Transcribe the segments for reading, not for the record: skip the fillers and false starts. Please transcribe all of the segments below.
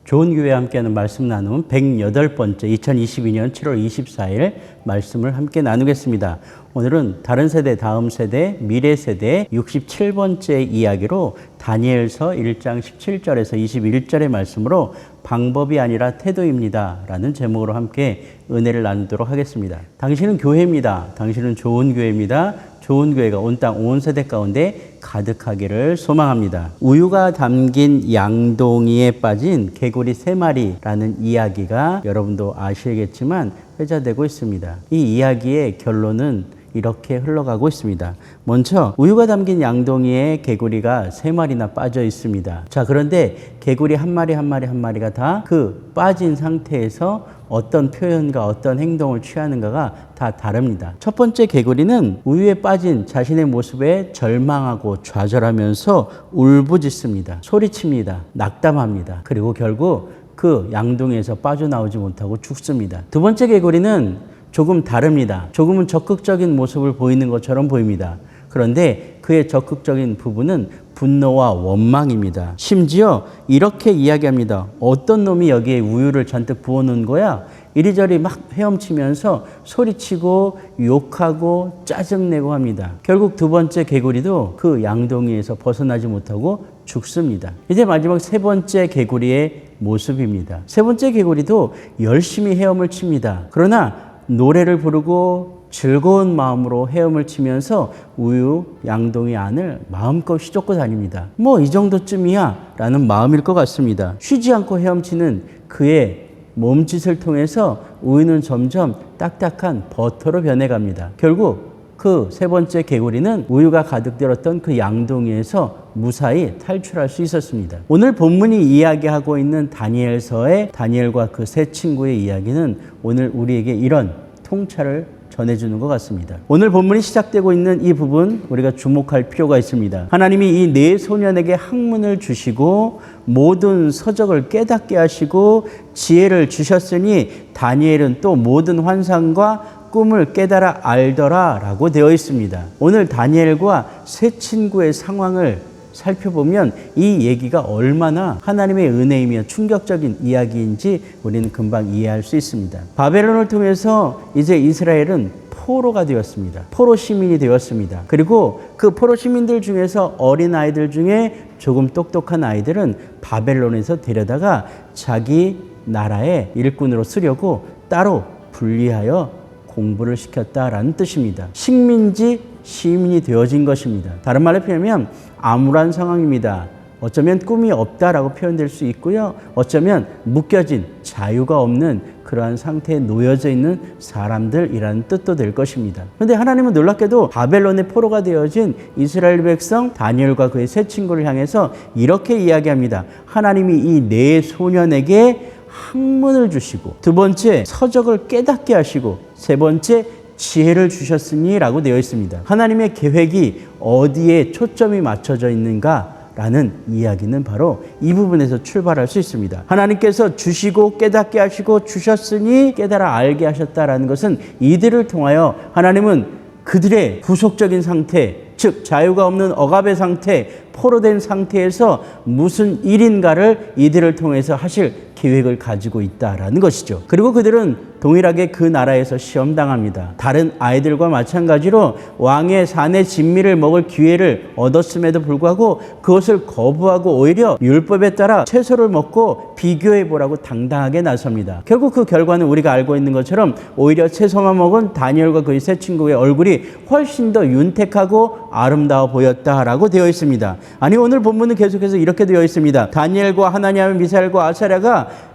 좋은 교회와 함께하는 말씀 나눔은 108번째 2022년 7월 24일 말씀을 함께 나누겠습니다. 오늘은 다른 세대, 다음 세대, 미래 세대 67번째 이야기로 다니엘서 1장 17절에서 21절의 말씀으로 방법이 아니라 태도입니다 라는 제목으로 함께 은혜를 나누도록 하겠습니다. 당신은 교회입니다. 당신은 좋은 교회입니다. 좋은 교회가 온 땅 온 세대 가운데 가득하기를 소망합니다. 우유가 담긴 양동이에 빠진 개구리 3마리라는 이야기가 여러분도 아시겠지만 회자되고 있습니다. 이 이야기의 결론은 이렇게 흘러가고 있습니다. 먼저 우유가 담긴 양동이에 개구리가 3마리나 빠져 있습니다. 자, 그런데 개구리 한 마리가 다 그 빠진 상태에서 어떤 표현과 어떤 행동을 취하는가가 다 다릅니다. 첫 번째 개구리는 우유에 빠진 자신의 모습에 절망하고 좌절하면서 울부짖습니다. 소리칩니다. 낙담합니다. 그리고 결국 그 양동이에서 빠져나오지 못하고 죽습니다. 두 번째 개구리는 조금 다릅니다. 조금은 적극적인 모습을 보이는 것처럼 보입니다. 그런데 그의 적극적인 부분은 분노와 원망입니다. 심지어 이렇게 이야기합니다. 어떤 놈이 여기에 우유를 잔뜩 부어놓은 거야? 이리저리 막 헤엄치면서 소리치고 욕하고 짜증내고 합니다. 결국 두 번째 개구리도 그 양동이에서 벗어나지 못하고 죽습니다. 이제 마지막 세 번째 개구리의 모습입니다. 세 번째 개구리도 열심히 헤엄을 칩니다. 그러나 노래를 부르고 즐거운 마음으로 헤엄을 치면서 우유 양동이 안을 마음껏 휘젓고 다닙니다. 뭐 이 정도쯤이야 라는 마음일 것 같습니다. 쉬지 않고 헤엄치는 그의 몸짓을 통해서 우유는 점점 딱딱한 버터로 변해갑니다. 결국 그 세 번째 개구리는 우유가 가득 들었던 그 양동이에서 무사히 탈출할 수 있었습니다. 오늘 본문이 이야기하고 있는 다니엘서의 다니엘과 그 세 친구의 이야기는 오늘 우리에게 이런 통찰을 전해주는 것 같습니다. 오늘 본문이 시작되고 있는 이 부분 우리가 주목할 필요가 있습니다. 하나님이 이 네 소년에게 학문을 주시고 모든 서적을 깨닫게 하시고 지혜를 주셨으니 다니엘은 또 모든 환상과 꿈을 깨달아 알더라 라고 되어 있습니다. 오늘 다니엘과 세 친구의 상황을 살펴보면 이 얘기가 얼마나 하나님의 은혜이며 충격적인 이야기인지 우리는 금방 이해할 수 있습니다. 바벨론을 통해서 이제 이스라엘은 포로가 되었습니다. 포로 시민이 되었습니다. 그리고 그 포로 시민들 중에서 어린 아이들 중에 조금 똑똑한 아이들은 바벨론에서 데려다가 자기 나라의 일꾼으로 쓰려고 따로 분리하여 공부를 시켰다라는 뜻입니다. 식민지 시민이 되어진 것입니다. 다른 말로 표현하면 암울한 상황입니다. 어쩌면 꿈이 없다라고 표현될 수 있고요. 어쩌면 묶여진 자유가 없는 그러한 상태에 놓여져 있는 사람들이라는 뜻도 될 것입니다. 그런데 하나님은 놀랍게도 바벨론의 포로가 되어진 이스라엘 백성 다니엘과 그의 세 친구를 향해서 이렇게 이야기합니다. 하나님이 이 네 소년에게 학문을 주시고 두 번째 서적을 깨닫게 하시고 세 번째 지혜를 주셨으니 라고 되어 있습니다. 하나님의 계획이 어디에 초점이 맞춰져 있는가 라는 이야기는 바로 이 부분에서 출발할 수 있습니다. 하나님께서 주시고 깨닫게 하시고 주셨으니 깨달아 알게 하셨다라는 것은 이들을 통하여 하나님은 그들의 구속적인 상태, 즉 자유가 없는 억압의 상태, 포로된 상태에서 무슨 일인가를 이들을 통해서 하실 계획을 가지고 있다라는 것이죠. 그리고 그들은 동일하게 그 나라에서 시험당합니다. 다른 아이들과 마찬가지로 왕의 산의 진미를 먹을 기회를 얻었음에도 불구하고 그것을 거부하고 오히려 율법에 따라 채소를 먹고 비교해보라고 당당하게 나섭니다. 결국 그 결과는 우리가 알고 있는 것처럼 오히려 채소만 먹은 다니엘과 그의 세 친구의 얼굴이 훨씬 더 윤택하고 아름다워 보였다라고 되어 있습니다. 아니 오늘 본문은 계속해서 이렇게 되어 있습니다. 다니엘과 하나냐 미사엘과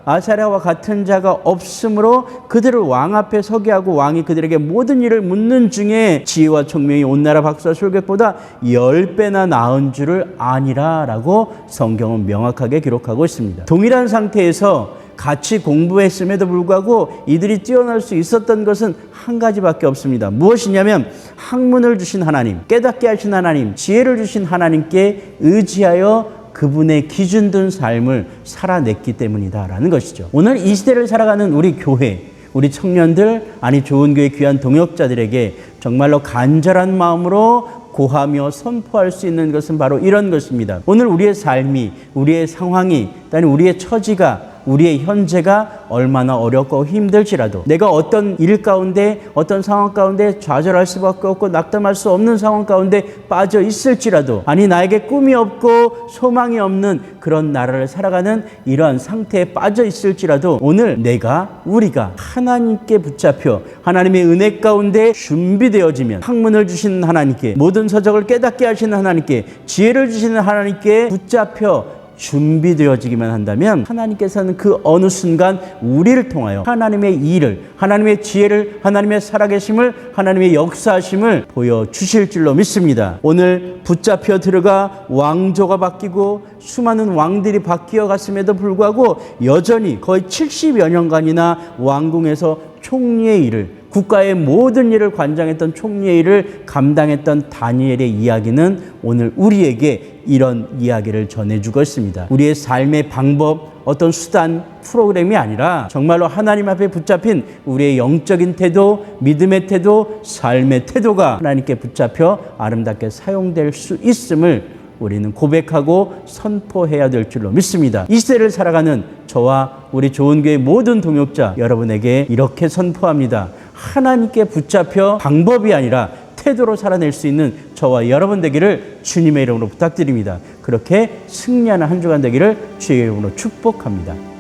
아사랴와 같은 자가 없으므로 그들을 왕 앞에 서게 하고 왕이 그들에게 모든 일을 묻는 중에 지혜와 총명이 온 나라 박수와 술객보다 10배나 나은 줄을 아니라 라고 성경은 명확하게 기록하고 있습니다. 동일한 상태에서 같이 공부했음에도 불구하고 이들이 뛰어날 수 있었던 것은 한 가지밖에 없습니다. 무엇이냐면 학문을 주신 하나님, 깨닫게 하신 하나님, 지혜를 주신 하나님께 의지하여 그분의 기준 둔 삶을 살아냈기 때문이다라는 것이죠. 오늘 이 시대를 살아가는 우리 교회, 우리 청년들, 아니 좋은 교회 귀한 동역자들에게 정말로 간절한 마음으로 고하며 선포할 수 있는 것은 바로 이런 것입니다. 오늘 우리의 삶이, 우리의 상황이, 아니 우리의 처지가 우리의 현재가 얼마나 어렵고 힘들지라도 내가 어떤 일 가운데 어떤 상황 가운데 좌절할 수밖에 없고 낙담할 수 없는 상황 가운데 빠져 있을지라도 아니 나에게 꿈이 없고 소망이 없는 그런 나라를 살아가는 이러한 상태에 빠져 있을지라도 오늘 우리가 하나님께 붙잡혀 하나님의 은혜 가운데 준비되어지면 학문을 주시는 하나님께 모든 서적을 깨닫게 하시는 하나님께 지혜를 주시는 하나님께 붙잡혀 준비되어지기만 한다면 하나님께서는 그 어느 순간 우리를 통하여 하나님의 일을, 하나님의 지혜를, 하나님의 살아계심을, 하나님의 역사하심을 보여주실 줄로 믿습니다. 오늘 붙잡혀 들어가 왕조가 바뀌고 수많은 왕들이 바뀌어 갔음에도 불구하고 여전히 거의 70여 년간이나 왕궁에서 총리의 일을, 국가의 모든 일을 관장했던 총리의 일을 감당했던 다니엘의 이야기는 오늘 우리에게 이런 이야기를 전해주고 있습니다. 우리의 삶의 방법, 어떤 수단, 프로그램이 아니라 정말로 하나님 앞에 붙잡힌 우리의 영적인 태도, 믿음의 태도, 삶의 태도가 하나님께 붙잡혀 아름답게 사용될 수 있음을 우리는 고백하고 선포해야 될 줄로 믿습니다. 이 시대를 살아가는 저와 우리 좋은교회 모든 동역자 여러분에게 이렇게 선포합니다. 하나님께 붙잡혀 방법이 아니라 태도로 살아낼 수 있는 저와 여러분 되기를 주님의 이름으로 부탁드립니다. 그렇게 승리하는 한 주간 되기를 주의 이름으로 축복합니다.